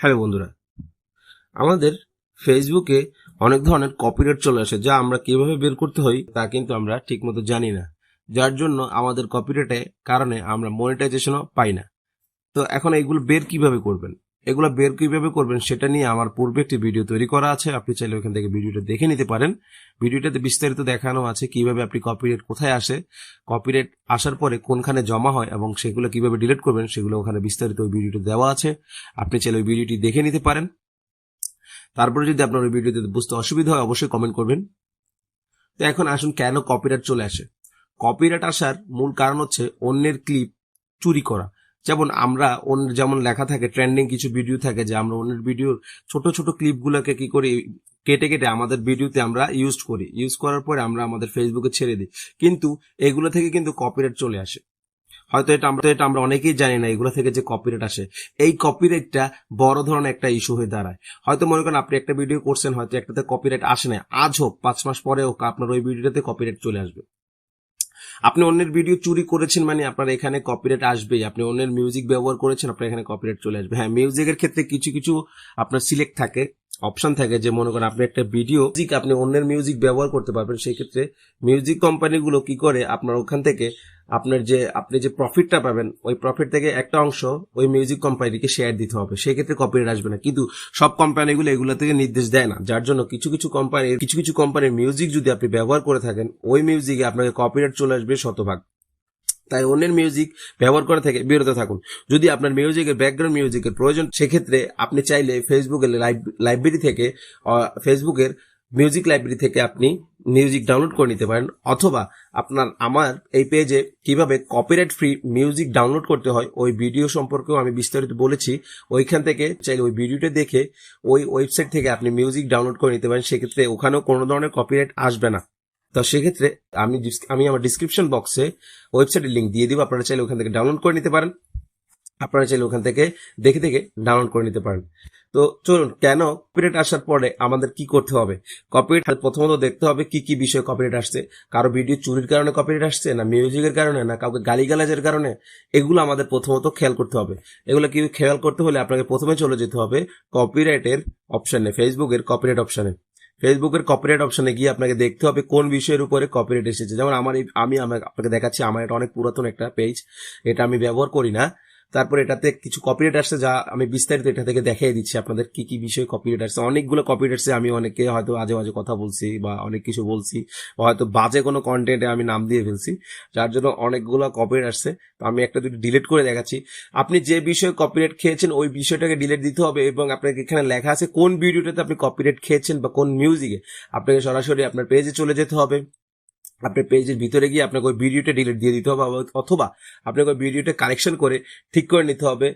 Hello বন্ধুরা, আমাদের ফেসবুকে অনেক ধরনের কপিরাইট চলে আসে, যা আমরা কিভাবে বের করতে হয় তা কিন্তু আমরা ঠিকমতো জানি না, যার জন্য আমাদের কপিরাইটের কারণে আমরা মনিটাইজেশনও পাই না। তো এখন এগুলো বের কিভাবে করবেন সেটা নিয়ে আমার পূর্বে একটি ভিডিও তৈরি করা আছে, আপনি চাইলে ওখান থেকে ভিডিওটা দেখে নিতে পারেন। ভিডিওটাতে বিস্তারিত দেখানো আছে কিভাবে আপনি কপিরাইট কোথায় আসে, কপিরাইট আসার পরে কোনখানে জমা হয় এবং সেগুলো কিভাবে ডিলিট করবেন সেগুলো ওখানে বিস্তারিত ওই ভিডিওটা দেওয়া আছে, আপনি চাইলে ওই ভিডিওটি দেখে নিতে পারেন। তারপরে যদি আপনার ওই ভিডিওতে বুঝতে অসুবিধা হয় অবশ্যই কমেন্ট করবেন। তো এখন আসুন, কেন কপিরাইট চলে আসে। কপিরাইট আসার মূল কারণ হচ্ছে অন্যের ক্লিপ চুরি করা। যেমন আমরা যেমন লেখা থাকে, ট্রেন্ডিং কিছু ভিডিও থাকে যে আমরা অন্যের ভিডিওর ছোট ছোট ক্লিপগুলোকে কি করি, কেটে কেটে আমাদের ভিডিওতে আমরা ইউজ করার পরে আমরা আমাদের ফেসবুকে ছেড়ে দিই, কিন্তু এগুলো থেকে কিন্তু কপিরাইট চলে আসে। হয়তো এটা আমরা অনেকেই জানি না এগুলো থেকে যে কপিরাইট আসে। এই কপিরাইটটা বড় ধরনের একটা ইস্যু হয়ে দাঁড়ায়। হয়তো মনে করেন আপনি একটা ভিডিও করছেন, হয়তো একটাতে কপিরাইট আসে না, আজ হোক 5 মাস পরে হোক আপনার ওই ভিডিওতে কপিরাইট চলে আসবে। আপনি অন্যের ভিডিও চুরি করেছেন মানে আপনার এখানে কপিরাইট আসবেই। আপনি অন্যের মিউজিক ব্যবহার করেছেন, আপনার এখানে কপিরাইট চলে আসবে। হ্যাঁ, মিউজিকের ক্ষেত্রে কিছু কিছু আপনার সিলেক্ট থাকে, অপশন থাকে, যে মনে করেন আপনি একটা ভিডিও আপনি অন্যের মিউজিক ব্যবহার করতে পারবেন। সেই ক্ষেত্রে মিউজিক কোম্পানিগুলো কি করে, আপনার ওখান থেকে আপনি যে প্রফিটটা পাবেন, ওই প্রফিট থেকে একটা অংশ ওই মিউজিক কোম্পানিকে শেয়ার দিতে হবে, সেক্ষেত্রে কপিরাইট আসবে না। কিন্তু সব কোম্পানিগুলো এগুলো থেকে নির্দেশ দেয় না, যার জন্য কিছু কিছু কোম্পানির মিউজিক যদি আপনি ব্যবহার করে থাকেন, ওই মিউজিকে আপনাকে কপিরাইট চলে আসবে শতভাগ। তাই অন্যের মিউজিক ব্যবহার করা থেকে বিরত থাকুন। যদি আপনার মিউজিকের ব্যাকগ্রাউন্ড মিউজিকের প্রয়োজন, সেক্ষেত্রে আপনি চাইলে ফেসবুকের লাইব্রেরি থেকে, ফেসবুকের মিউজিক লাইব্রেরি থেকে আপনি মিউজিক ডাউনলোড করে নিতে পারেন। অথবা আমার এই পেজে কিভাবে কপিরাইট ফ্রি মিউজিক ডাউনলোড করতে হয় ওই ভিডিও সম্পর্কেও আমি বিস্তারিত বলেছি। ওইখান থেকে চাইলে ওই ভিডিওটা দেখে ওই ওয়েবসাইট থেকে আপনি মিউজিক ডাউনলোড করে নিতে পারেন। সেক্ষেত্রে ওখানেও কোনো ধরনের কপিরাইট আসবে না। তো সেক্ষেত্রে আমি আমার ডিসক্রিপশন বক্সে ওয়েবসাইটের লিঙ্ক দিয়ে দিব, আপনারা চাইলে ওখান থেকে ডাউনলোড করে নিতে পারেন। আপনারা চাইলে ওখান থেকে দেখে দেখে ডাউনলোড করে নিতে পারেন। তো চলুন, কেন কপিরাইট আসার পরে আমাদের কি করতে হবে। কপিরাইট প্রথমত দেখতে হবে কি কি বিষয়ে কপিরাইট আসছে। কারো ভিডিও চুরির কারণে কপিরাইট আসছে, না মিউজিকের কারণে, না কাউকে গালিগালাজের কারণে। এগুলো আমাদের প্রথমত খেয়াল করতে হবে। এগুলো কি খেয়াল করতে হলে আপনাকে প্রথমে চলে যেতে হবে কপিরাইটের অপশনে, ফেসবুকের কপিরাইট অপশনে। ফেসবুকের কপিরাইট অপশনে গিয়ে আপনাকে দেখতে হবে কোন বিষয়ের উপরে কপিরাইট এসেছে। যেমন আমি আপনাকে দেখাচ্ছি, আমার এটা অনেক পুরাতন একটা পেজ, এটা আমি ব্যবহার করি না। তারপর এটাতে কিছু কপিরাইট আসছে, যা আমি বিস্তারিত এটা থেকে দেখিয়ে দিচ্ছি আপনাদের কি কি বিষয়ে কপিরাইট আসছে। অনেকগুলো কপিরাইট আসছে, আমি অনেকে হয়তো আজে বাজে কথা বলছি বা অনেক কিছু বলছি, বা হয়তো বাজে কোনো কন্টেন্টে আমি নাম দিয়ে ফেলছি, যার জন্য অনেকগুলো কপিরাইট আসছে। তো আমি একটা দুটো ডিলিট করে দেখাচ্ছি। আপনি যে বিষয়ে কপিরাইট খেয়েছেন ওই বিষয়টাকে ডিলিট দিতে হবে, এবং আপনাকে এখানে লেখা আছে কোন ভিডিওটাতে আপনি কপিরাইট খেয়েছেন বা কোন মিউজিকে। আপনাকে সরাসরি আপনার পেজে চলে যেতে হবে। আপনার পেজের ভিতরে গিয়ে আপনাকে ওই ভিডিওটা ডিলিট দিয়ে দিতে হবে, অথবা আপনাকে ওই ভিডিওটা কারেকশন করে ঠিক করে নিতে হবে।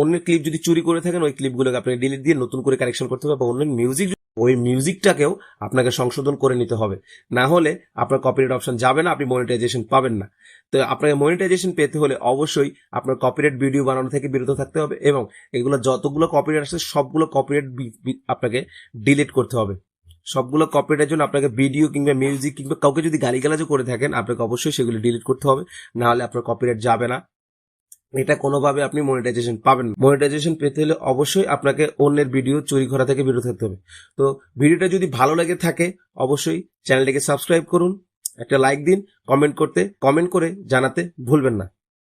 অন্যের ক্লিপ যদি চুরি করে থাকেন, ওই ক্লিপগুলোকে আপনাকে ডিলিট দিয়ে নতুন করে কারেকশন করতে হবে, বা অন্যের ওই মিউজিকটাকেও আপনাকে সংশোধন করে নিতে হবে। না হলে আপনার কপিরাইট অপশন যাবে না, আপনি মনিটাইজেশন পাবেন না। তো আপনাকে মনিটাইজেশন পেতে হলে অবশ্যই আপনার কপিরাইট ভিডিও বানানো থেকে বিরত থাকতে হবে, এবং এগুলো যতগুলো কপিরাইট আছে সবগুলো কপিরাইট আপনাকে ডিলিট করতে হবে। সবগুলো কপিরাইটের জন্য আপনাকে ভিডিও কিংবা মিউজিক কিংবা কাউকে যদি গালিগালাজও করে থাকেন, আপনাকে অবশ্যই সেগুলো ডিলিট করতে হবে, না হলে আপনার কপিরাইট যাবে না। এটা কোনোভাবে আপনি মনিটাইজেশন পাবেন না। মনিটাইজেশন পেতে হলে অবশ্যই আপনাকে অন্যের ভিডিও চুরি করা থেকে বিরত থাকতে হবে। তো ভিডিওটা যদি ভালো লেগে থাকে অবশ্যই চ্যানেলটিকে সাবস্ক্রাইব করুন, একটা লাইক দিন, কমেন্ট করে জানাতে ভুলবেন না।